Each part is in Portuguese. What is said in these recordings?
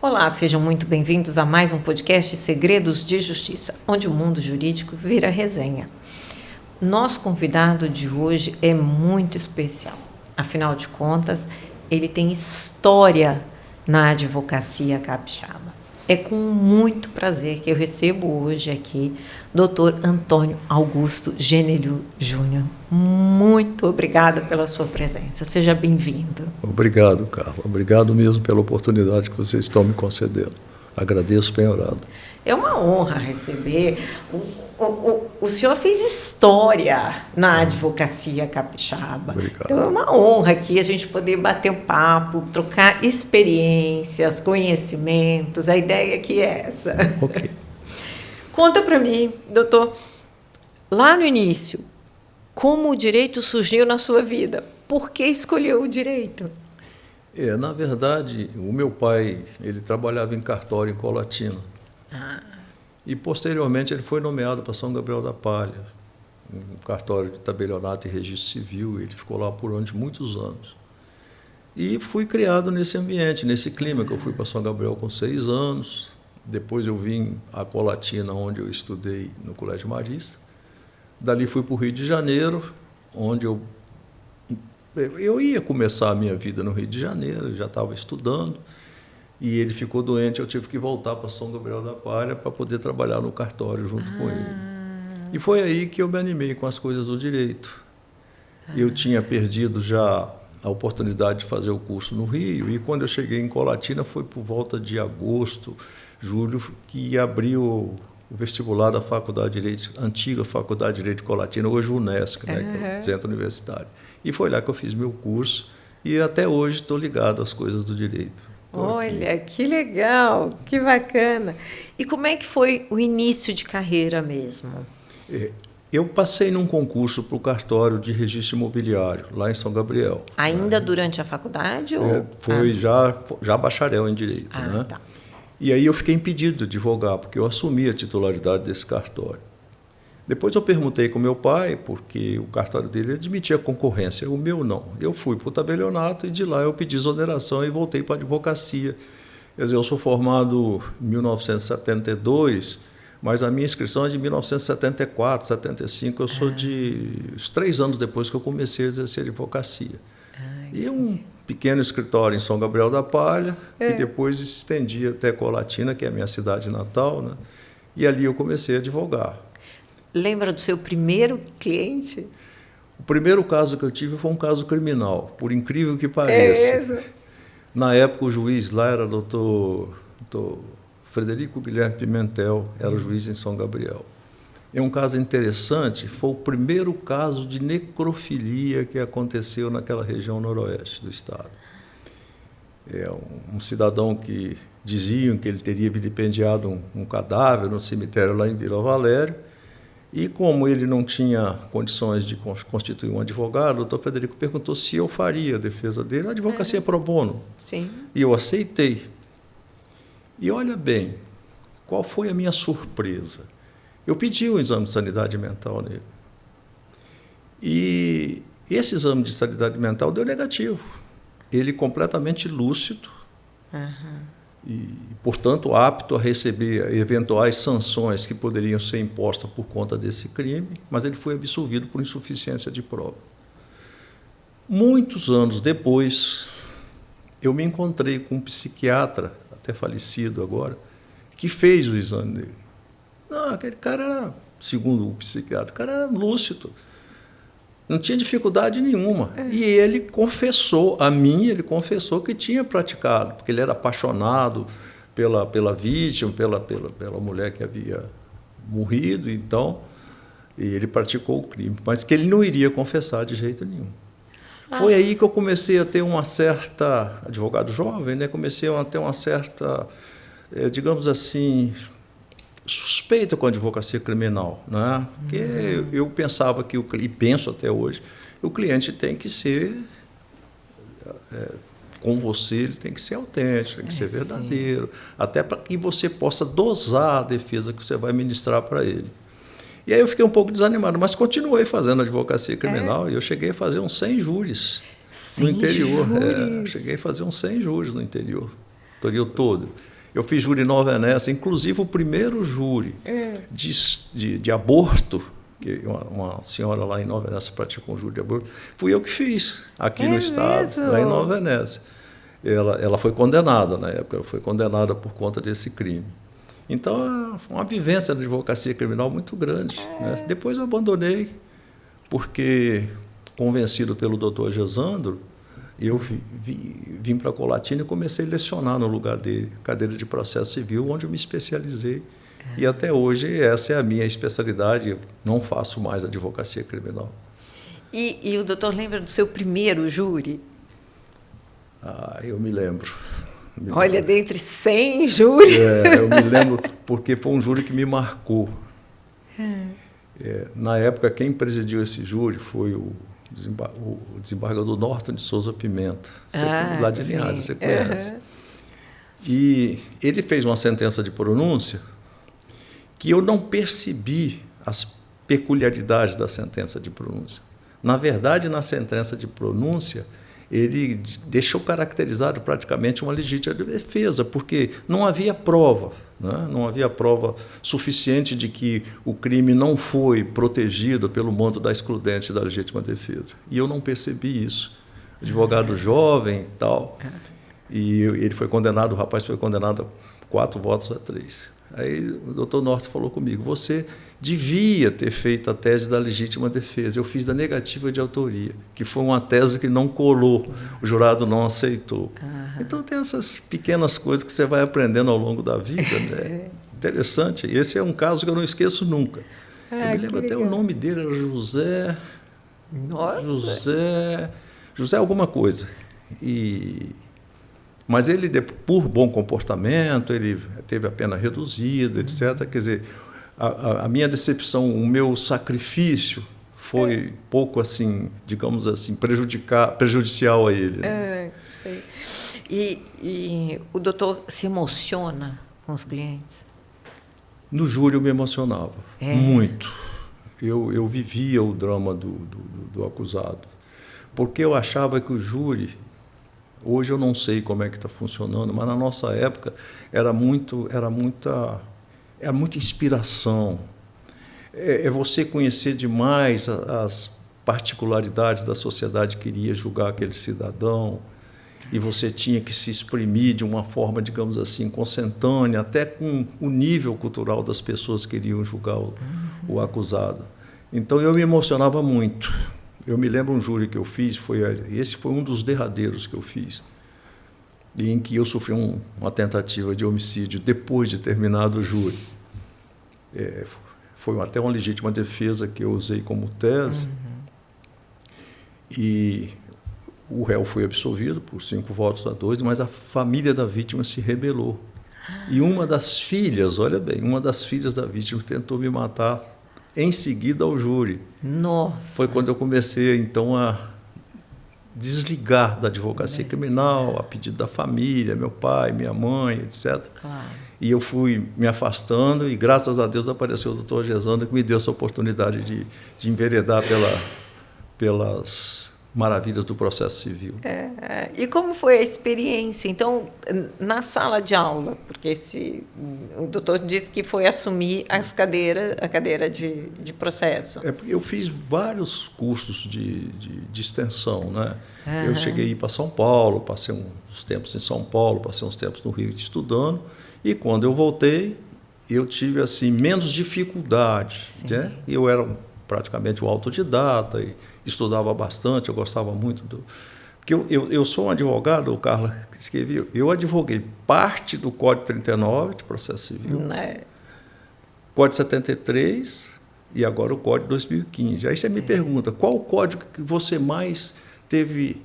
Olá, sejam muito bem-vindos a mais um podcast Segredos de Justiça, onde o mundo jurídico vira resenha. Nosso convidado de hoje é muito especial. Afinal de contas, ele tem história na advocacia capixaba. É com muito prazer que eu recebo hoje aqui Dr. Antônio Augusto Genelho Júnior. Muito obrigada pela sua presença. Seja bem-vindo. Obrigado, Carla. Obrigado mesmo pela oportunidade que vocês estão me concedendo. Agradeço, penhorado. É uma honra receber. O senhor fez história na advocacia capixaba. Obrigado. Então é uma honra aqui a gente poder bater um papo, trocar experiências, conhecimentos. A ideia aqui é essa. Ok. Conta para mim, doutor, lá no início, como o direito surgiu na sua vida? Por que escolheu o direito? Na verdade, o meu pai, ele trabalhava em cartório em Colatina. E, posteriormente, ele foi nomeado para São Gabriel da Palha, um cartório de tabelionato e registro civil. Ele ficou lá por muitos anos. E fui criado nesse ambiente, nesse clima, que eu fui para São Gabriel com 6 anos. Depois eu vim a Colatina, onde eu estudei no Colégio Marista. Dali fui para o Rio de Janeiro, onde eu ia começar a minha vida no Rio de Janeiro, eu já estava estudando. E ele ficou doente, eu tive que voltar para São Gabriel da Palha para poder trabalhar no cartório junto com ele. E foi aí que eu me animei com as coisas do direito. Eu tinha perdido já a oportunidade de fazer o curso no Rio, e quando eu cheguei em Colatina foi por volta de agosto, julho, que abriu o vestibular da Faculdade de Direito, antiga Faculdade de Direito de Colatina, hoje UNESCO, né, que é o Centro Universitário. E foi lá que eu fiz meu curso, e até hoje estou ligado às coisas do direito. Olha, que legal, que bacana. E como é que foi o início de carreira mesmo? Eu passei num concurso para o cartório de registro imobiliário, lá em São Gabriel. Ainda durante a faculdade? Foi já bacharel em Direito. Né? Tá. E aí eu fiquei impedido de advogar, porque eu assumi a titularidade desse cartório. Depois eu perguntei com meu pai, porque o cartório dele admitia concorrência, o meu não. Eu fui para o tabelionato e de lá eu pedi exoneração e voltei para a advocacia. Quer dizer, eu sou formado em 1972, mas a minha inscrição é de 1974, 75. Eu sou os 3 anos depois que eu comecei a exercer advocacia. E um pequeno escritório em São Gabriel da Palha, que depois estendi até Colatina, que é a minha cidade natal, né? E ali eu comecei a advogar. Lembra do seu primeiro cliente? O primeiro caso que eu tive foi um caso criminal, por incrível que pareça. É mesmo? Na época, o juiz lá era o doutor Frederico Guilherme Pimentel, era o juiz em São Gabriel. É um caso interessante, foi o primeiro caso de necrofilia que aconteceu naquela região noroeste do estado. É um cidadão que diziam que ele teria vilipendiado um cadáver no cemitério lá em Vila Valério. E como ele não tinha condições de constituir um advogado, o doutor Frederico perguntou se eu faria a defesa dele. A advocacia pro bono. Sim. E eu aceitei. E olha bem, qual foi a minha surpresa? Eu pedi um exame de sanidade mental nele. E esse exame de sanidade mental deu negativo. Ele completamente lúcido. E, portanto, apto a receber eventuais sanções que poderiam ser impostas por conta desse crime, mas ele foi absolvido por insuficiência de prova. Muitos anos depois, eu me encontrei com um psiquiatra, até falecido agora, que fez o exame dele. Não, aquele cara era, segundo o psiquiatra, o cara era lúcido. Não tinha dificuldade nenhuma. E ele confessou, ele confessou que tinha praticado, porque ele era apaixonado pela vítima, pela mulher que havia morrido, então, e ele praticou o crime, mas que ele não iria confessar de jeito nenhum. Foi aí que eu comecei a ter uma certa, advogado jovem, né, comecei a ter uma certa, digamos assim, suspeita com a advocacia criminal, né? Porque eu pensava que e penso até hoje, o cliente tem que ser com você, ele tem que ser autêntico, tem que ser verdadeiro, até para que você possa dosar a defesa que você vai ministrar para ele. E aí eu fiquei um pouco desanimado, mas continuei fazendo advocacia criminal e eu cheguei a fazer uns 100 júris no interior. Cheguei a fazer uns 100 júris no interior todo. Eu fiz júri em Nova Venécia, inclusive o primeiro júri de aborto, que uma senhora lá em Nova Venécia praticou um júri de aborto, fui eu que fiz aqui no estado, lá em Nova Venécia. Ela foi condenada na época, foi condenada por conta desse crime. Então, foi uma vivência da advocacia criminal muito grande. Né? Depois eu abandonei, porque, convencido pelo doutor Gesandro, eu vim para Colatina e comecei a lecionar no lugar dele, cadeira de processo civil, onde eu me especializei. E até hoje essa é a minha especialidade, eu não faço mais advocacia criminal. E o doutor lembra do seu primeiro júri? Eu me lembro. Olha, dentre 100 júris. Eu me lembro, porque foi um júri que me marcou. Na época, quem presidiu esse júri foi o desembargador Norton de Souza Pimenta, lá de Linhares, você conhece. E ele fez uma sentença de pronúncia que eu não percebi as peculiaridades da sentença de pronúncia. Na verdade, na sentença de pronúncia, ele deixou caracterizado praticamente uma legítima defesa, porque não havia prova, né? Não havia prova suficiente de que o crime não foi protegido pelo manto da excludente da legítima defesa. E eu não percebi isso. Advogado jovem e tal, e ele foi condenado, o rapaz foi condenado a 4 votos a 3. Aí o doutor Norton falou comigo, você devia ter feito a tese da legítima defesa. Eu fiz da negativa de autoria, que foi uma tese que não colou, o jurado não aceitou. Então tem essas pequenas coisas que você vai aprendendo ao longo da vida, né? Interessante. Esse é um caso que eu não esqueço nunca. Eu me lembro até o nome dele, era José... Nossa! José alguma coisa. Mas ele, por bom comportamento, ele teve a pena reduzida, etc. Quer dizer, a minha decepção, o meu sacrifício foi pouco, assim, digamos assim, prejudicial a ele. Né? E o doutor se emociona com os clientes? No júri eu me emocionava, muito. Eu vivia o drama do acusado, porque eu achava que o júri... Hoje eu não sei como é que está funcionando, mas na nossa época era muita inspiração. É você conhecer demais as particularidades da sociedade que iria julgar aquele cidadão, e você tinha que se exprimir de uma forma, digamos assim, consentânea, até com o nível cultural das pessoas que iriam julgar o acusado. Então eu me emocionava muito. Eu me lembro um júri que eu fiz, esse foi um dos derradeiros que eu fiz, em que eu sofri uma tentativa de homicídio depois de terminado o júri. Foi até uma legítima defesa que eu usei como tese, e o réu foi absolvido por 5 votos a 2, mas a família da vítima se rebelou. E uma das filhas, olha bem, uma das filhas da vítima tentou me matar em seguida ao júri. Nossa! Foi quando eu comecei, então, a desligar da advocacia criminal, a pedido da família, meu pai, minha mãe, etc. Claro. E eu fui me afastando e, graças a Deus, apareceu o doutor Gesandro, que me deu essa oportunidade de enveredar pelas maravilhas do processo civil. E como foi a experiência? Então, na sala de aula, porque o doutor disse que foi assumir a cadeira de processo. Eu fiz vários cursos de extensão, né? Eu cheguei a ir para São Paulo, passei uns tempos em São Paulo, passei uns tempos no Rio estudando, e quando eu voltei, eu tive assim, menos dificuldade. Né? Eu era praticamente um autodidata e estudava bastante, eu gostava muito do... Porque eu sou um advogado, Carla, que escrevi, eu advoguei parte do Código 39 de processo civil, Código 73 e agora o Código 2015. Aí você me pergunta, qual o código que você mais teve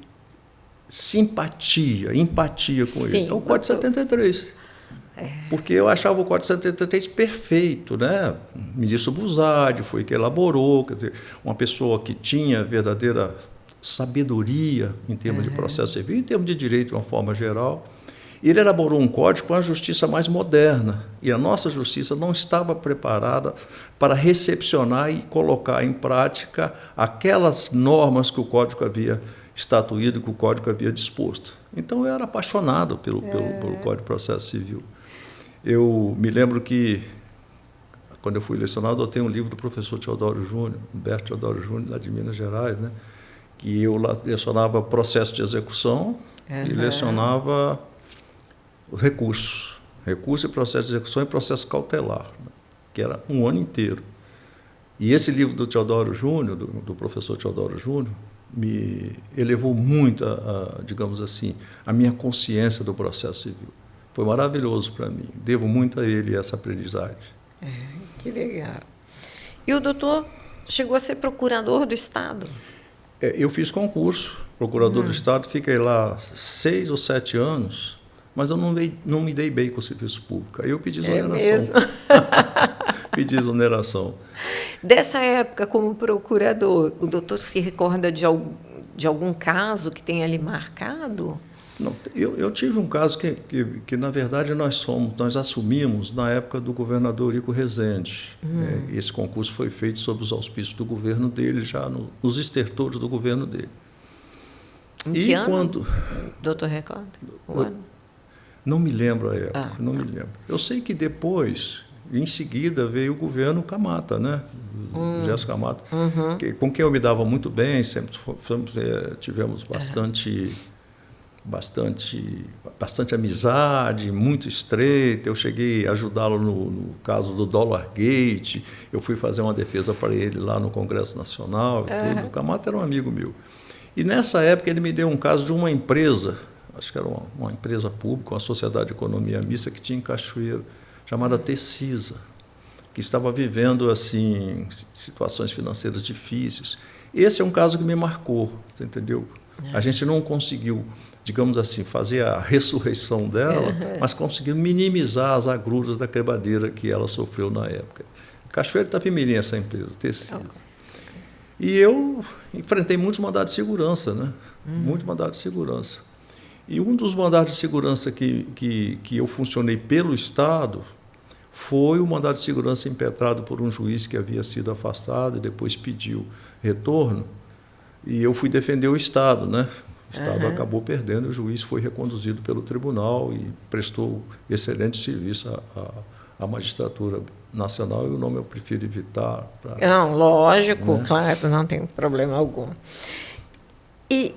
empatia com ele? É o Código 73. Porque eu achava o Código 73 perfeito, né? O ministro Busardi foi que elaborou, quer dizer, uma pessoa que tinha verdadeira sabedoria em termos de processo civil, em termos de direito de uma forma geral. Ele elaborou um código com a justiça mais moderna, e a nossa justiça não estava preparada para recepcionar e colocar em prática aquelas normas que o código havia estatuído, que o código havia disposto. Então, eu era apaixonado pelo Código de Processo Civil. Eu me lembro que, quando eu fui lecionado, eu tenho um livro do professor Teodoro Júnior, Humberto Teodoro Júnior, lá de Minas Gerais, né, que eu lecionava processo de execução e lecionava recurso e processo de execução e processo cautelar, né, que era um ano inteiro. E esse livro do Teodoro Júnior, do professor Teodoro Júnior, me elevou muito, digamos assim, a minha consciência do processo civil. Foi maravilhoso para mim. Devo muito a ele essa aprendizagem. Que legal. E o doutor chegou a ser procurador do Estado? Eu fiz concurso, procurador do Estado, fiquei lá 6 ou 7 anos, mas eu não me dei bem com o serviço público. Aí eu pedi exoneração. É mesmo? Pedi exoneração. Dessa época, como procurador, o doutor se recorda de algum caso que tenha lhe marcado? Não, eu tive um caso que na verdade, nós assumimos na época do governador Eurico Rezende. Esse concurso foi feito sob os auspícios do governo dele, já nos estertores do governo dele. Em que ano? Doutor recorda? O ano? Não me lembro a época, não me lembro. Eu sei que depois, em seguida, veio o governo Camata, né? Gerson Camata, com quem eu me dava muito bem, sempre tivemos bastante amizade, muito estreita. Eu cheguei a ajudá-lo no caso do Dollar Gate, eu fui fazer uma defesa para ele lá no Congresso Nacional e tudo. O Camata era um amigo meu. E nessa época ele me deu um caso de uma empresa, acho que era uma empresa pública, uma sociedade de economia mista que tinha em Cachoeiro, chamada Tecisa, que estava vivendo assim situações financeiras difíceis. Esse é um caso que me marcou, você entendeu? A gente não conseguiu, digamos assim, fazer a ressurreição dela, mas conseguiu minimizar as agruras da quebradeira que ela sofreu na época. Cachoeiro de Itapemirim, essa empresa, Tecisa. E eu enfrentei muitos mandados de segurança, né? Muitos mandados de segurança. E um dos mandados de segurança que eu funcionei pelo Estado foi o mandado de segurança impetrado por um juiz que havia sido afastado e depois pediu retorno. E eu fui defender o Estado, né? O Estado acabou perdendo, o juiz foi reconduzido pelo tribunal e prestou excelente serviço à magistratura nacional, e o nome eu prefiro evitar. Não, lógico, né? Claro, não tem problema algum. E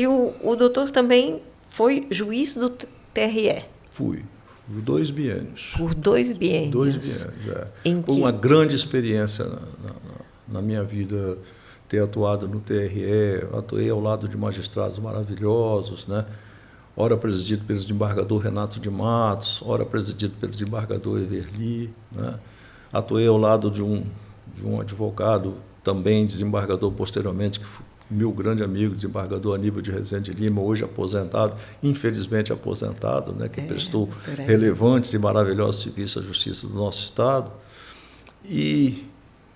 o doutor também foi juiz do TRE? Fui, por 2 biênios. Por 2 biênios? 2 biênios, Foi uma grande experiência na minha vida ter atuado no TRE. Atuei ao lado de magistrados maravilhosos, né? Ora presidido pelo desembargador Renato de Matos, ora presidido pelo desembargador Everli, né? Atuei ao lado de um advogado, também desembargador posteriormente, que foi meu grande amigo, desembargador Aníbal de Rezende Lima, hoje aposentado, infelizmente aposentado, né? Que prestou relevantes e maravilhosos serviços à justiça do nosso Estado. E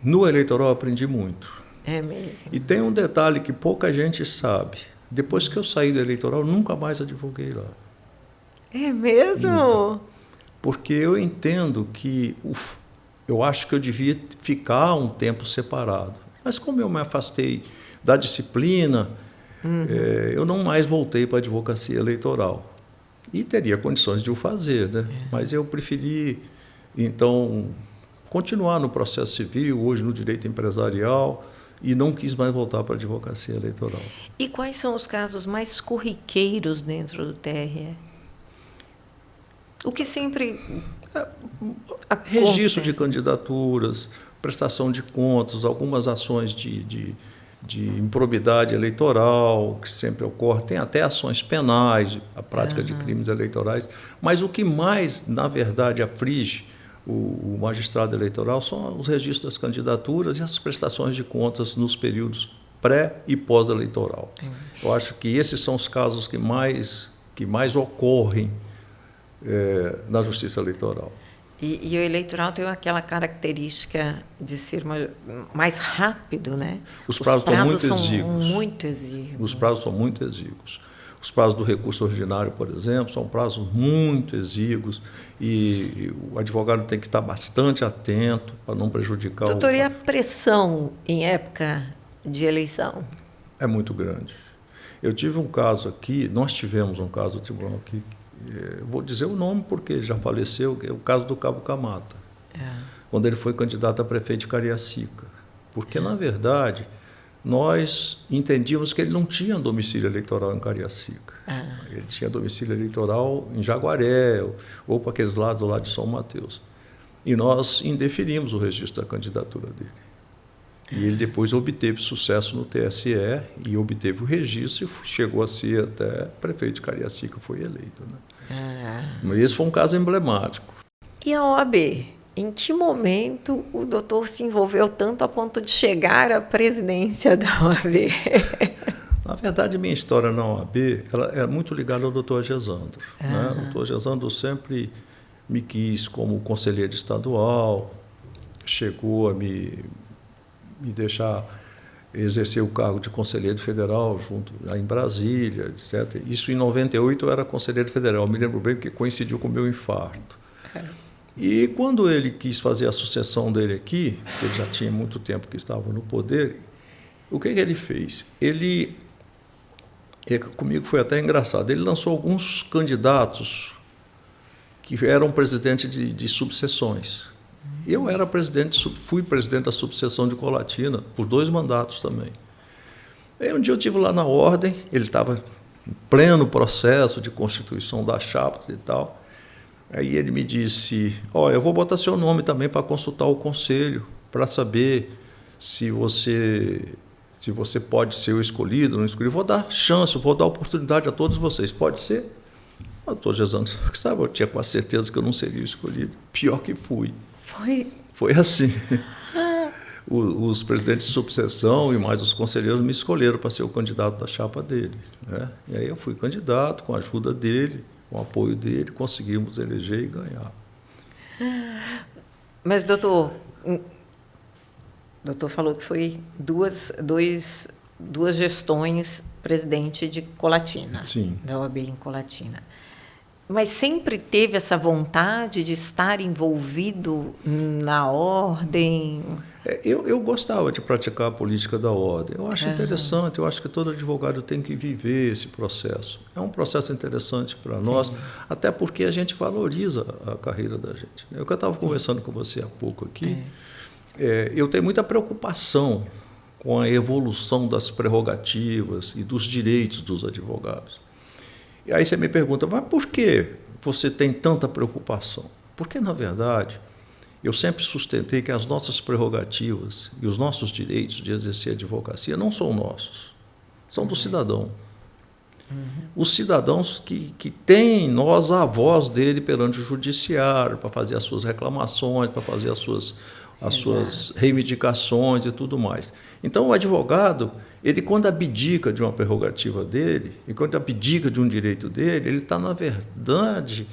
no eleitoral eu aprendi muito. É mesmo. E tem um detalhe que pouca gente sabe. Depois que eu saí do eleitoral, nunca mais advoguei lá. É mesmo? Nunca. Porque eu entendo que eu acho que eu devia ficar um tempo separado. Mas como eu me afastei da disciplina, eu não mais voltei para a advocacia eleitoral. E teria condições de o fazer, né? Mas eu preferi, então, continuar no processo civil, hoje no direito empresarial, e não quis mais voltar para a advocacia eleitoral. E quais são os casos mais corriqueiros dentro do TRE? O que sempre acontece? Registro de candidaturas, prestação de contas, algumas ações de improbidade eleitoral, que sempre ocorre, tem até ações penais, a prática de crimes eleitorais, mas o que mais, na verdade, aflige o magistrado eleitoral são os registros das candidaturas e as prestações de contas nos períodos pré- e pós-eleitoral. Eu acho que esses são os casos que mais ocorrem na justiça eleitoral. E o eleitoral tem aquela característica de ser mais rápido, né? Os prazos são muito exíguos. Muito exíguos. Os prazos são muito exíguos. Os prazos do recurso ordinário, por exemplo, são prazos muito exíguos e o advogado tem que estar bastante atento para não prejudicar Doutor, e a pressão em época de eleição? É muito grande. Eu tive um caso aqui, nós tivemos um caso no tribunal aqui, vou dizer o nome porque já faleceu, que é o caso do Cabo Camata, quando ele foi candidato a prefeito de Cariacica. Porque, na verdade, nós entendíamos que ele não tinha domicílio eleitoral em Cariacica. Ele tinha domicílio eleitoral em Jaguaré ou para aqueles lados lá de São Mateus. E nós indeferimos o registro da candidatura dele. E ele depois obteve sucesso no TSE e obteve o registro e chegou a ser até prefeito de Cariacica, foi eleito. Né? Mas esse foi um caso emblemático. E a OAB? Em que momento o doutor se envolveu tanto a ponto de chegar à presidência da OAB? Na verdade, minha história na OAB ela é muito ligada ao doutor Gesandro. Né? O doutor Gesandro sempre me quis como conselheiro estadual, chegou a me deixar exercer o cargo de conselheiro federal junto lá em Brasília, etc. Isso em 98 eu era conselheiro federal, me lembro bem porque coincidiu com o meu infarto. E quando ele quis fazer a sucessão dele aqui, porque ele já tinha muito tempo que estava no poder, o que ele fez? Comigo foi até engraçado, ele lançou alguns candidatos que eram presidentes de subseções. Eu era fui presidente da subseção de Colatina por 2 mandatos também. Aí um dia eu estive lá na ordem, ele estava em pleno processo de constituição da chapa e tal. Aí ele me disse, eu vou botar seu nome também para consultar o conselho, para saber se você pode ser o escolhido ou não escolhido. Vou dar chance, vou dar oportunidade a todos vocês. Pode ser? Eu estou dizendo, sabe, eu tinha quase certeza que eu não seria o escolhido. Pior que fui. Foi assim. Os presidentes de subseção e mais os conselheiros me escolheram para ser o candidato da chapa dele. Né? E aí eu fui candidato, com a ajuda dele, com o apoio dele, conseguimos eleger e ganhar. Mas, doutor, o doutor falou que foi duas gestões presidente de Colatina. Sim. Da OAB em Colatina. Mas sempre teve essa vontade de estar envolvido na ordem? Eu gostava de praticar a política da ordem. Eu acho interessante, eu acho que todo advogado tem que viver esse processo. É um processo interessante para nós, até porque a gente valoriza a carreira da gente. Eu estava conversando com você há pouco aqui, eu tenho muita preocupação com a evolução das prerrogativas e dos direitos dos advogados. E aí você me pergunta, mas por que você tem tanta preocupação? Porque, na verdade, eu sempre sustentei que as nossas prerrogativas e os nossos direitos de exercer a advocacia não são nossos, são do cidadão. Os cidadãos que têm em nós a voz dele perante o judiciário, para fazer as suas reclamações, para fazer as suas reivindicações e tudo mais. Então, o advogado, ele, quando abdica de uma prerrogativa dele, e quando abdica de um direito dele, ele está, na verdade,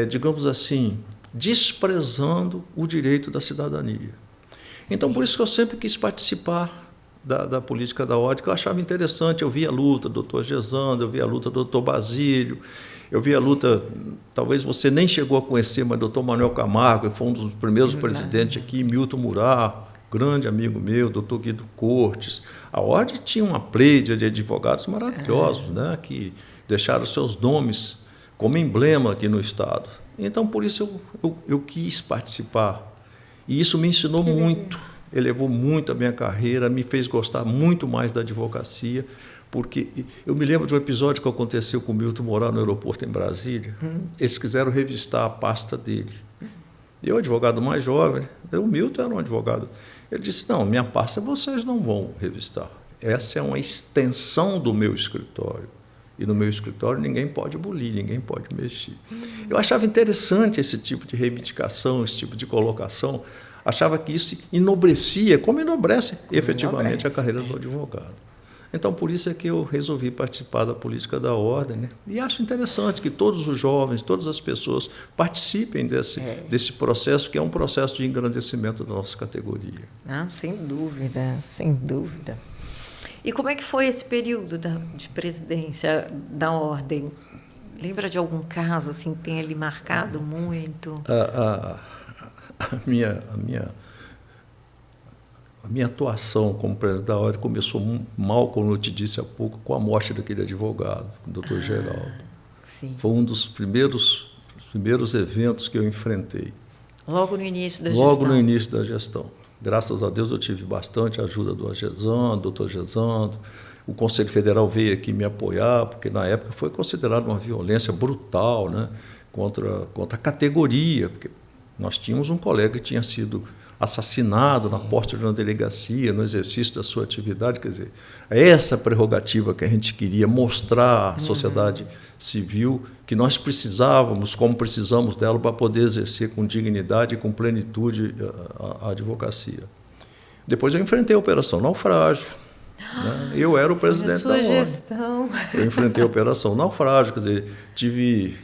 digamos assim, desprezando o direito da cidadania. Então, por isso que eu sempre quis participar da política da ordem, que eu achava interessante. Eu via a luta do doutor Gesandro, eu via a luta do doutor Basílio, eu via a luta, talvez você nem chegou a conhecer, mas o doutor Manuel Camargo, que foi um dos primeiros presidentes aqui, Milton Murat, grande amigo meu, doutor Guido Cortes. A ordem tinha uma pleia de advogados maravilhosos, né, que deixaram seus nomes como emblema aqui no Estado. Então, por isso, eu quis participar. E isso me ensinou muito, elevou muito a minha carreira, me fez gostar muito mais da advocacia, porque eu me lembro de um episódio que aconteceu com o Milton Morar no aeroporto em Brasília. Eles quiseram revistar a pasta dele. Eu, advogado mais jovem, o Milton era um advogado. Ele disse, não, minha pasta vocês não vão revistar. Essa é uma extensão do meu escritório. E no meu escritório ninguém pode bulir, ninguém pode mexer. Eu achava interessante esse tipo de reivindicação, esse tipo de colocação. Achava que isso enobrecia, como enobrece efetivamente a carreira do advogado. Então, por isso é que eu resolvi participar da política da ordem, né? E acho interessante que todos os jovens, todas as pessoas participem desse processo, que é um processo de engrandecimento da nossa categoria. Não, sem dúvida, sem dúvida. E como é que foi esse período de presidência da ordem? Lembra de algum caso assim, que tenha lhe marcado muito? A minha atuação como presidente da ordem começou mal, como eu te disse há pouco, com a morte daquele advogado, o doutor Geraldo. Sim. Foi um dos primeiros eventos que eu enfrentei. Logo no início da gestão? Logo no início da gestão. Graças a Deus eu tive bastante ajuda do Agesando, doutor Gesando. O Conselho Federal veio aqui me apoiar, porque na época foi considerado uma violência brutal, né, contra a categoria, porque nós tínhamos um colega que tinha sido assassinado Sim. na porta de uma delegacia, no exercício da sua atividade. Quer dizer, essa prerrogativa que a gente queria mostrar à sociedade civil, que nós precisávamos, como precisamos dela, para poder exercer com dignidade e com plenitude a advocacia. Depois eu enfrentei a Operação Naufrágio. Né? Eu era o presidente da ordem. Eu enfrentei a Operação Naufrágio, quer dizer, tive,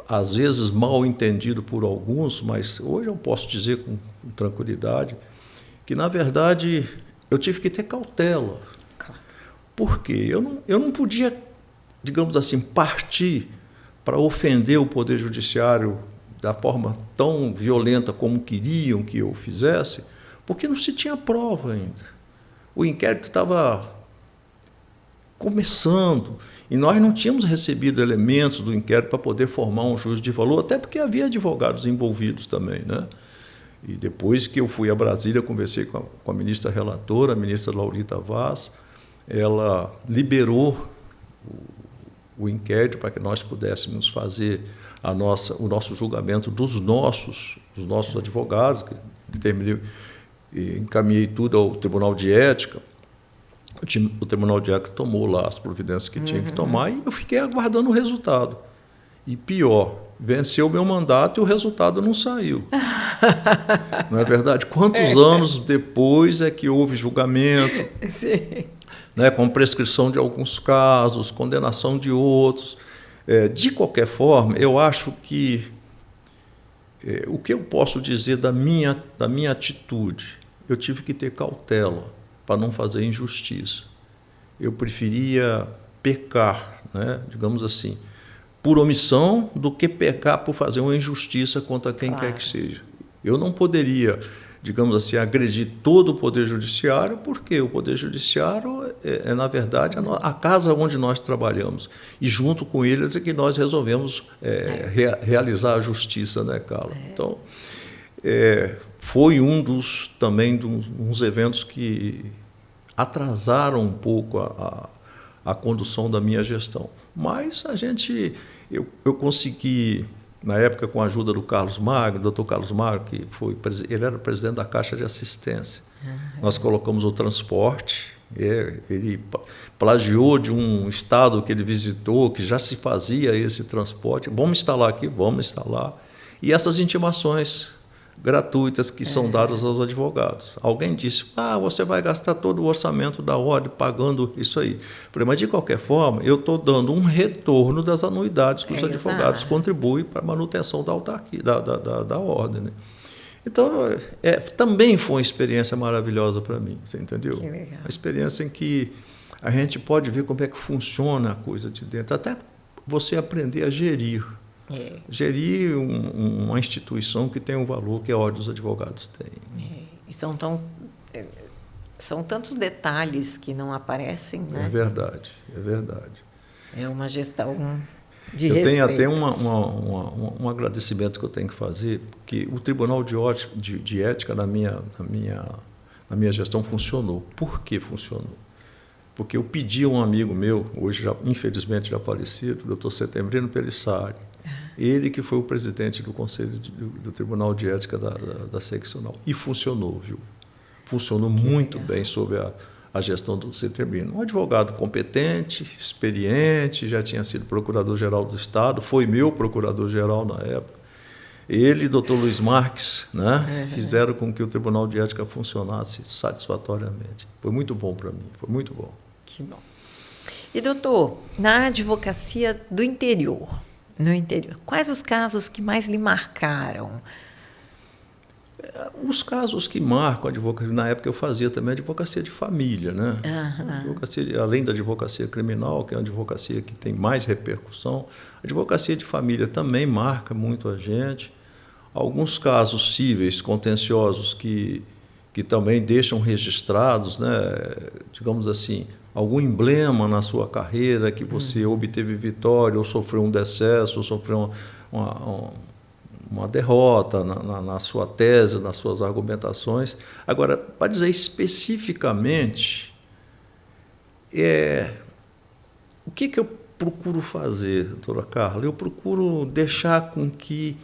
às vezes, mal entendido por alguns, mas hoje eu posso dizer com tranquilidade que, na verdade, eu tive que ter cautela. Por quê? Eu não podia, digamos assim, partir para ofender o Poder Judiciário da forma tão violenta como queriam que eu fizesse, porque não se tinha prova ainda. O inquérito estava começando e nós não tínhamos recebido elementos do inquérito para poder formar um juízo de valor, até porque havia advogados envolvidos também, né? E depois que eu fui a Brasília, conversei com a ministra relatora, a ministra Laurita Vaz, ela liberou o inquérito para que nós pudéssemos fazer o nosso julgamento dos nossos advogados, que determinei. E encaminhei tudo ao Tribunal de Ética. O Tribunal de Ética tomou lá as providências que tinha que tomar e eu fiquei aguardando o resultado. E pior, venceu o meu mandato e o resultado não saiu. Não é verdade? Quantos anos depois é que houve julgamento, Sim. Né, com prescrição de alguns casos, condenação de outros. De qualquer forma, eu acho que o que eu posso dizer da minha atitude? Eu tive que ter cautela para não fazer injustiça. Eu preferia pecar, né, digamos assim, por omissão, do que pecar por fazer uma injustiça contra quem quer que seja. Eu não poderia, digamos assim, agredir todo o Poder Judiciário, porque o Poder Judiciário na verdade, a casa onde nós trabalhamos. E, junto com eles, é que nós resolvemos realizar a justiça, né, Carla? Então, foi também uns eventos que atrasaram um pouco a condução da minha gestão. Mas eu consegui, na época, com a ajuda do Carlos Magno, do Dr. Carlos Magno, ele era o presidente da Caixa de Assistência. Nós colocamos o transporte, ele plagiou de um estado que ele visitou, que já se fazia esse transporte. Vamos instalar aqui, vamos instalar. E essas intimações gratuitas que são dadas aos advogados. Alguém disse, você vai gastar todo o orçamento da ordem pagando isso aí. Falei, mas de qualquer forma, eu estou dando um retorno das anuidades que os advogados contribuem para a manutenção da autarquia, da ordem. Né? Então, também foi uma experiência maravilhosa para mim, você entendeu? Que legal. Uma experiência em que a gente pode ver como é que funciona a coisa de dentro, até você aprender a gerir. Gerir uma instituição que tem um valor que a Ordem dos Advogados tem. E são tantos detalhes que não aparecem, né? É verdade, é verdade. É uma gestão de respeito. Eu tenho até um agradecimento que eu tenho que fazer, porque o Tribunal de Ética na minha gestão funcionou. Por que funcionou? Porque eu pedi a um amigo meu, hoje infelizmente já falecido, o doutor Setembrino Pelissari, ele que foi o presidente do Conselho do Tribunal de Ética da Seccional. E funcionou, viu? Funcionou muito bem sob a gestão do Setembrino. Um advogado competente, experiente, já tinha sido procurador-geral do Estado, foi meu procurador-geral na época. Ele e o doutor Luiz Marques, né, fizeram com que o Tribunal de Ética funcionasse satisfatoriamente. Foi muito bom para mim, foi muito bom. Que bom. E, doutor, na advocacia do interior, no interior, quais os casos que mais lhe marcaram? Os casos que marcam a advocacia, na época eu fazia também advocacia de família, né? Advocacia, além da advocacia criminal, que é uma advocacia que tem mais repercussão, a advocacia de família também marca muito a gente. Alguns casos cíveis, contenciosos, que também deixam registrados, né? Digamos assim, algum emblema na sua carreira que você obteve vitória, ou sofreu um decesso, ou sofreu uma derrota na sua tese, nas suas argumentações. Agora, para dizer especificamente, o que eu procuro fazer, doutora Carla? Eu procuro deixar com que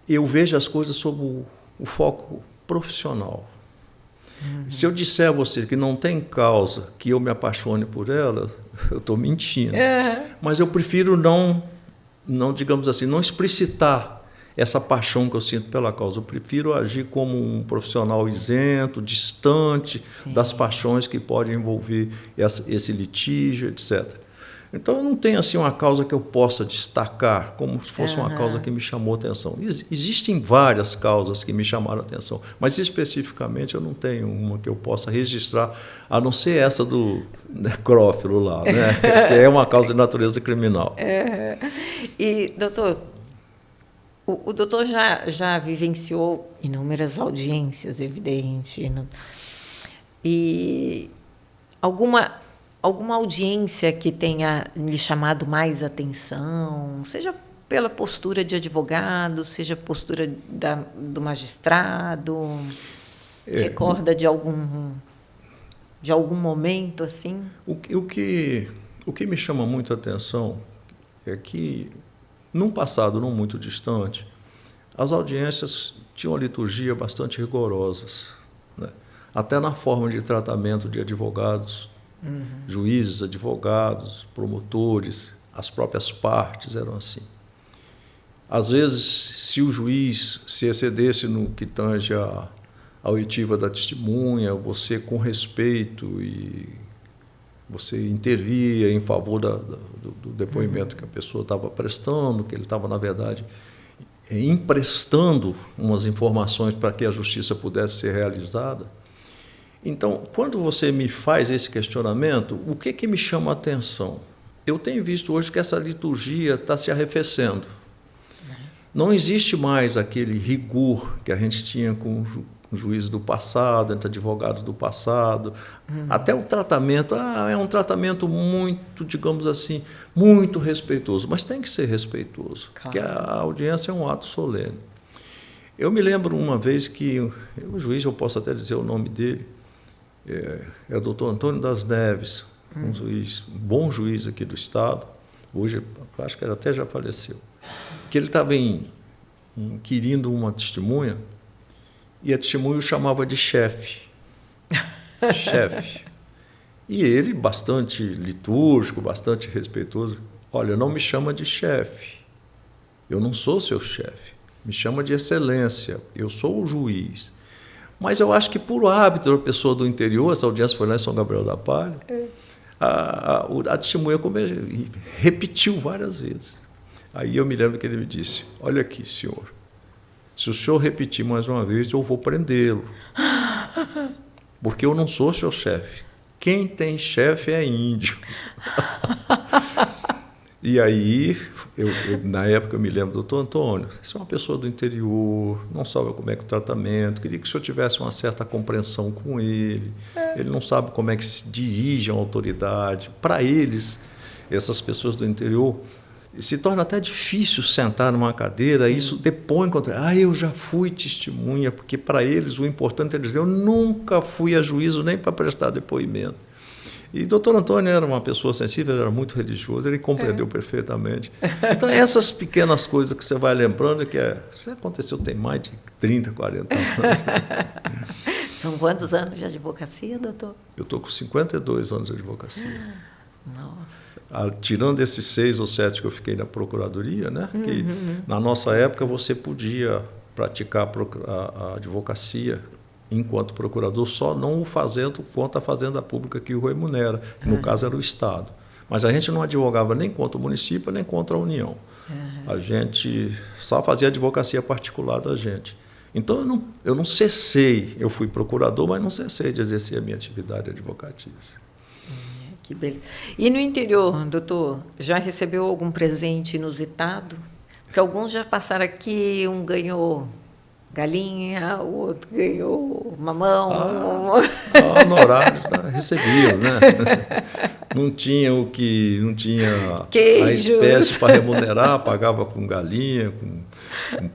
eu veja as coisas sob o foco profissional. Se eu disser a você que não tem causa que eu me apaixone por ela, eu estou mentindo. Mas eu prefiro não, digamos assim, não explicitar essa paixão que eu sinto pela causa. Eu prefiro agir como um profissional isento, distante das paixões que podem envolver esse litígio, etc. Então, eu não tenho assim uma causa que eu possa destacar como se fosse uma causa que me chamou a atenção. Existem várias causas que me chamaram a atenção, mas especificamente eu não tenho uma que eu possa registrar, a não ser essa do necrófilo lá, né? Que é uma causa de natureza criminal. E, doutor, o doutor já vivenciou inúmeras audiências, evidente, e alguma audiência que tenha lhe chamado mais atenção, seja pela postura de advogado, seja postura do magistrado, recorda de algum momento assim? O que me chama muito a atenção é que, num passado não muito distante, as audiências tinham uma liturgia bastante rigorosas, né? Até na forma de tratamento de advogados, juízes, advogados, promotores, as próprias partes eram assim. Às vezes, se o juiz se excedesse no que tange a oitiva da testemunha, você, com respeito, você intervia em favor do depoimento que a pessoa estava prestando, que ele estava, na verdade, emprestando umas informações para que a justiça pudesse ser realizada. Então, quando você me faz esse questionamento, o que me chama a atenção? Eu tenho visto hoje que essa liturgia está se arrefecendo. Não existe mais aquele rigor que a gente tinha com juízes do passado, entre advogados do passado. Até o tratamento, é um tratamento muito, digamos assim, muito respeitoso, mas tem que ser respeitoso, porque a audiência é um ato solene. Eu me lembro uma vez que o juiz, eu posso até dizer o nome dele, é o doutor Antônio das Neves, um bom juiz aqui do Estado, hoje acho que ele até já faleceu, que ele estava inquirindo uma testemunha, e a testemunha o chamava de chefe. Chefe. E ele, bastante litúrgico, bastante respeitoso, olha, não me chama de chefe, eu não sou seu chefe, me chama de excelência, eu sou o juiz. Mas eu acho que, por hábito da pessoa do interior, essa audiência foi lá em São Gabriel da Palha, a testemunha repetiu várias vezes. Aí eu me lembro que ele me disse, olha aqui, senhor, se o senhor repetir mais uma vez, eu vou prendê-lo. Porque eu não sou seu chefe. Quem tem chefe é índio. E aí, na época, eu me lembro, doutor Antônio, você é uma pessoa do interior, não sabe como é que é o tratamento, queria que o senhor tivesse uma certa compreensão com ele, ele não sabe como é que se dirige a uma autoridade. Para eles, essas pessoas do interior, se torna até difícil sentar numa cadeira, isso depõe contra... eu já fui testemunha, porque para eles o importante é dizer, eu nunca fui a juízo nem para prestar depoimento. E o doutor Antônio era uma pessoa sensível, ele era muito religioso, ele compreendeu perfeitamente. Então, essas pequenas coisas que você vai lembrando, isso aconteceu tem mais de 30, 40 anos. São quantos anos de advocacia, doutor? Eu estou com 52 anos de advocacia. Nossa. Tirando esses 6 ou 7 que eu fiquei na procuradoria, né? Que na nossa época você podia praticar a advocacia enquanto procurador, só não o fazendo quanto a fazenda pública que o remunera, que no caso era o Estado. Mas a gente não advogava nem contra o município, nem contra a União. A gente só fazia advocacia particular da gente. Então, eu não cessei, eu fui procurador, mas não cessei de exercer a minha atividade advocatícia. Que beleza. E no interior, doutor, já recebeu algum presente inusitado? Porque alguns já passaram aqui, um ganhou galinha, o outro ganhou mamão. Honorários recebiam, né? Não tinha a espécie para remunerar, pagava com galinha, com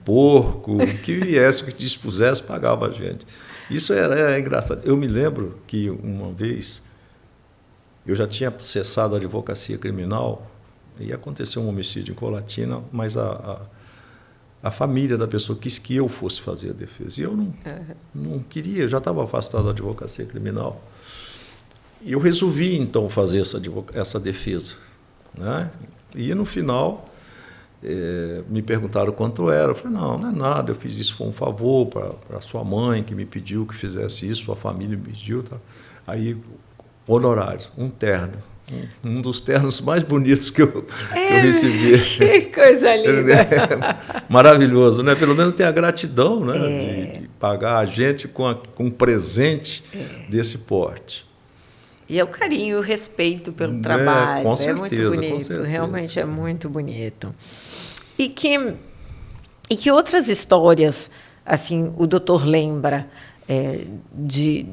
porco, o que viesse, o que dispusesse, pagava a gente. Isso era engraçado. Eu me lembro que uma vez eu já tinha cessado a advocacia criminal e aconteceu um homicídio em Colatina, mas a família da pessoa quis que eu fosse fazer a defesa. E eu não queria, já estava afastado da advocacia criminal. E eu resolvi, então, fazer essa defesa, né? E, no final, me perguntaram quanto era. Eu falei, não é nada, eu fiz isso, foi um favor para a sua mãe, que me pediu que fizesse isso, sua família me pediu. Tá? Aí, honorários, um terno. Um dos ternos mais bonitos que eu recebi. Que coisa linda! Maravilhoso, né? Pelo menos tem a gratidão, né? De pagar a gente com um presente desse porte. E é o carinho e o respeito pelo trabalho. Com certeza, muito bonito, com certeza. Realmente é muito bonito. E que outras histórias assim o doutor lembra de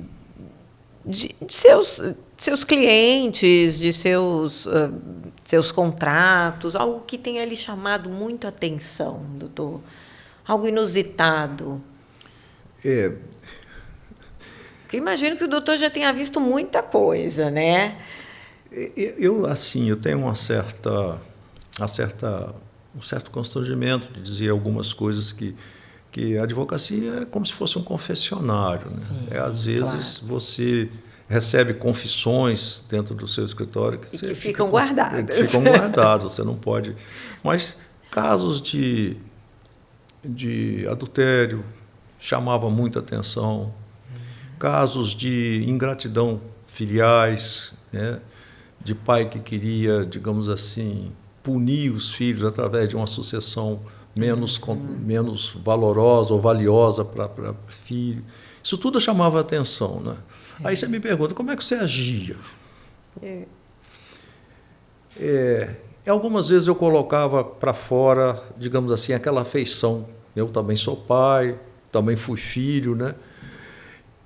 seus clientes, de seus contratos, algo que tenha lhe chamado muito a atenção, doutor? Algo inusitado? Porque imagino que o doutor já tenha visto muita coisa, né? Eu tenho um certo constrangimento de dizer algumas coisas que a advocacia é como se fosse um confessionário, né? Sim, às vezes você recebe confissões dentro do seu escritório que ficam guardadas. Ficam guardadas, você não pode. Mas casos de adultério chamavam muita atenção, casos de ingratidão filiais, né? De pai que queria, digamos assim, punir os filhos através de uma sucessão menos valorosa ou valiosa para filho. Isso tudo chamava atenção, né? Aí você me pergunta, como é que você agia? Algumas vezes eu colocava para fora, digamos assim, aquela afeição. Eu também sou pai, também fui filho, né?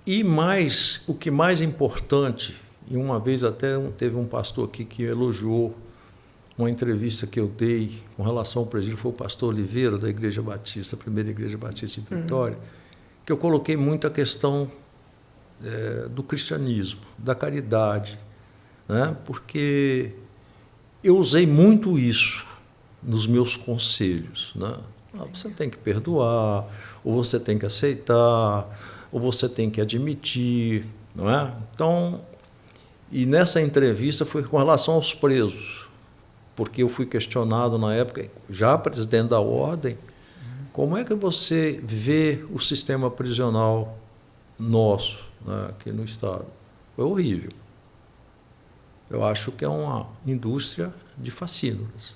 E mais, o que mais importante, e uma vez até teve um pastor aqui que elogiou uma entrevista que eu dei com relação ao presídio, foi o pastor Oliveira, da Igreja Batista, a primeira Igreja Batista de Vitória, que eu coloquei muito a questão do cristianismo, da caridade, né? Porque eu usei muito isso nos meus conselhos, né? Você tem que perdoar, ou você tem que aceitar, ou você tem que admitir, não é? Então, e nessa entrevista foi com relação aos presos, porque eu fui questionado na época, já presidente da ordem, como é que você vê o sistema prisional nosso, né, aqui no Estado? Foi horrível. Eu acho que é uma indústria de fascínoras,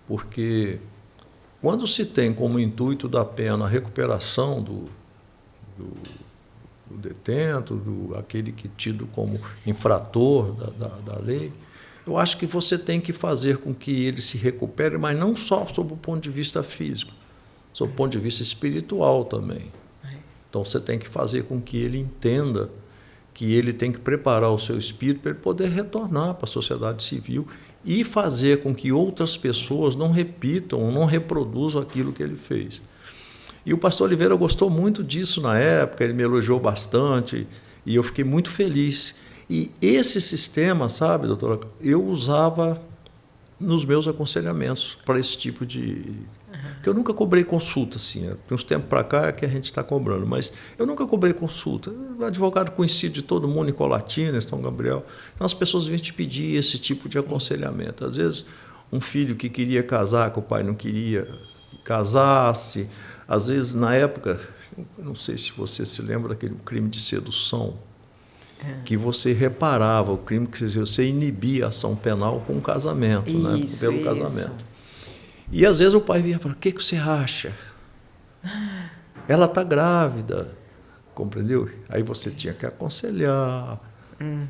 porque quando se tem como intuito da pena a recuperação do detento, aquele que é tido como infrator da lei, eu acho que você tem que fazer com que ele se recupere, mas não só sob o ponto de vista físico, sob o ponto de vista espiritual também. Então, você tem que fazer com que ele entenda que ele tem que preparar o seu espírito para ele poder retornar para a sociedade civil e fazer com que outras pessoas não repitam, não reproduzam aquilo que ele fez. E o pastor Oliveira gostou muito disso na época, ele me elogiou bastante e eu fiquei muito feliz. E esse sistema, sabe, doutora, eu usava nos meus aconselhamentos para esse tipo de... Porque eu nunca cobrei consulta, assim, de uns tempos para cá é que a gente está cobrando, mas eu nunca cobrei consulta. O advogado conhecido de todo mundo em Colatina, em São Gabriel, então as pessoas vinham te pedir esse tipo de aconselhamento. Às vezes, um filho que queria casar, que o pai não queria que casasse. Às vezes, na época, não sei se você se lembra daquele crime de sedução, que você reparava o crime, que você inibia a ação penal com o casamento, isso, né? Pelo casamento. E às vezes o pai vinha e falava, o que você acha? ela está grávida, compreendeu? Aí você tinha que aconselhar.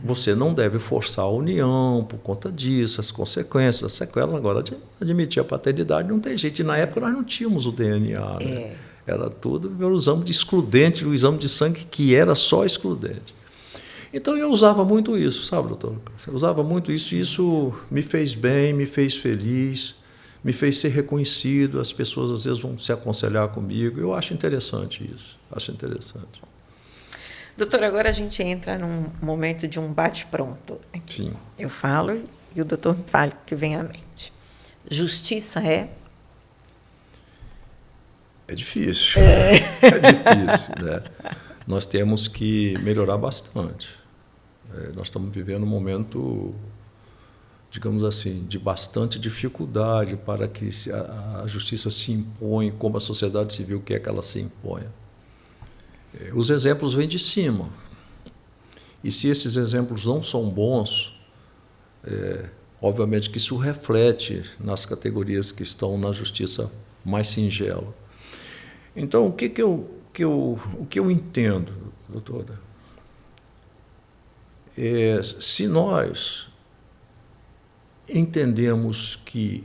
Você não deve forçar a união por conta disso, as consequências, as sequelas. Agora, de admitir a paternidade não tem jeito. E na época nós não tínhamos o DNA. Né? Era tudo o exame de excludente, o exame de sangue que era só excludente. Então eu usava muito isso, sabe, doutor? Eu usava muito isso e isso me fez bem, me fez feliz, me fez ser reconhecido. As pessoas às vezes vão se aconselhar comigo. Eu acho interessante isso, acho interessante. Doutor, agora a gente entra num momento de um bate-pronto. Sim. Eu falo e o doutor me fala o que vem à mente. Justiça é? É difícil. É difícil, né? Nós temos que melhorar bastante. Nós estamos vivendo um momento, digamos assim, de bastante dificuldade para que a justiça se imponha, como a sociedade civil quer que ela se imponha. Os exemplos vêm de cima. E se esses exemplos não são bons, obviamente que isso reflete nas categorias que estão na justiça mais singela. Então, o que eu entendo, doutora, se nós entendemos que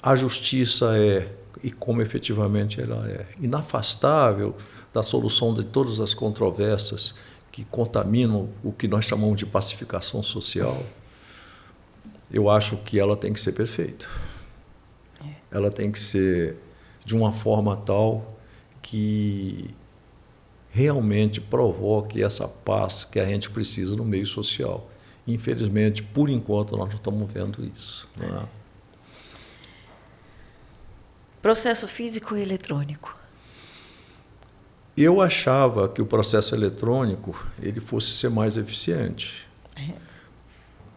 a justiça e como efetivamente ela é inafastável da solução de todas as controvérsias que contaminam o que nós chamamos de pacificação social, eu acho que ela tem que ser perfeita. Ela tem que ser de uma forma tal que realmente provoque essa paz que a gente precisa no meio social. Infelizmente, por enquanto, nós não estamos vendo isso. Não é? Processo físico e eletrônico. Eu achava que o processo eletrônico ele fosse ser mais eficiente.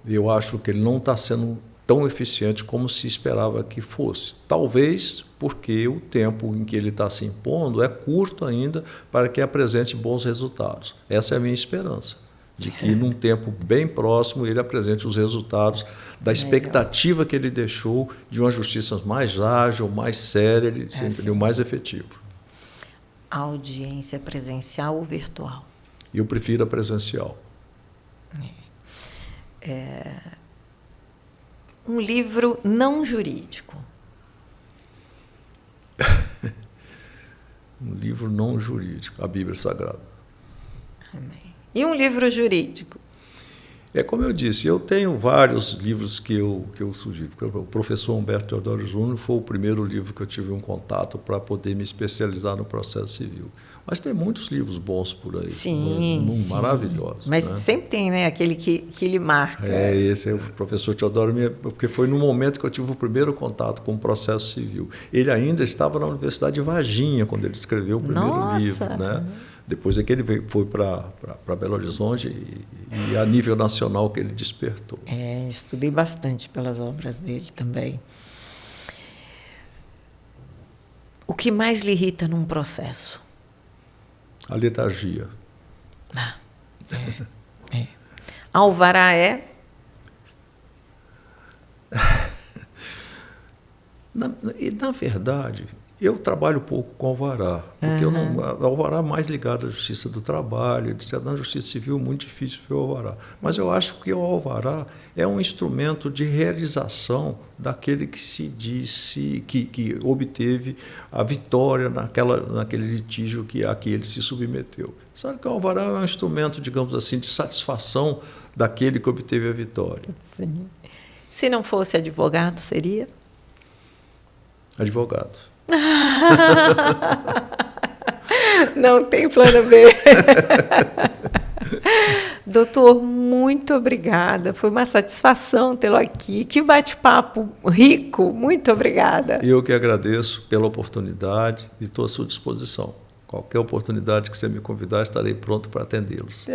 Eu acho que ele não está sendo tão eficiente como se esperava que fosse. Talvez porque o tempo em que ele está se impondo é curto ainda para que apresente bons resultados. Essa é a minha esperança, de que num tempo bem próximo ele apresente os resultados da expectativa que ele deixou de uma justiça mais ágil, mais séria, mais efetiva. Audiência presencial ou virtual? Eu prefiro a presencial. Um livro não jurídico. Um livro não jurídico, a Bíblia Sagrada. Amém. E um livro jurídico? Como eu disse, eu tenho vários livros que eu sugiro. O professor Humberto Teodoro Júnior foi o primeiro livro que eu tive um contato para poder me especializar no processo civil. Mas tem muitos livros bons por aí. Sim. Maravilhosos. Mas né? sempre tem, né, aquele que lhe marca. Esse é o professor Teodoro, porque foi no momento que eu tive o primeiro contato com o processo civil. Ele ainda estava na Universidade de Varginha quando ele escreveu o primeiro livro. Né? Depois é que ele foi para Belo Horizonte e a nível nacional que ele despertou. Estudei bastante pelas obras dele também. O que mais lhe irrita num processo? A letargia. Alvará é? Na verdade, eu trabalho pouco com alvará, porque o alvará é mais ligado à justiça do trabalho, etc. Na justiça civil é muito difícil ver o alvará. Mas eu acho que o alvará é um instrumento de realização daquele que se disse que obteve a vitória naquele litígio a que ele se submeteu. Sabe que o alvará é um instrumento, digamos assim, de satisfação daquele que obteve a vitória. Sim. Se não fosse advogado, seria? Advogado. Não tem plano B. Doutor, muito obrigada. Foi uma satisfação tê-lo aqui. Que bate-papo rico. Muito obrigada. Eu que agradeço pela oportunidade e estou à sua disposição. Qualquer oportunidade que você me convidar, estarei pronto para atendê-los.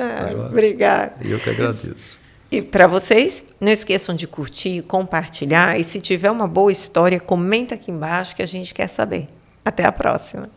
Obrigada. Eu que agradeço. E para vocês, não esqueçam de curtir, compartilhar. E se tiver uma boa história, comenta aqui embaixo que a gente quer saber. Até a próxima.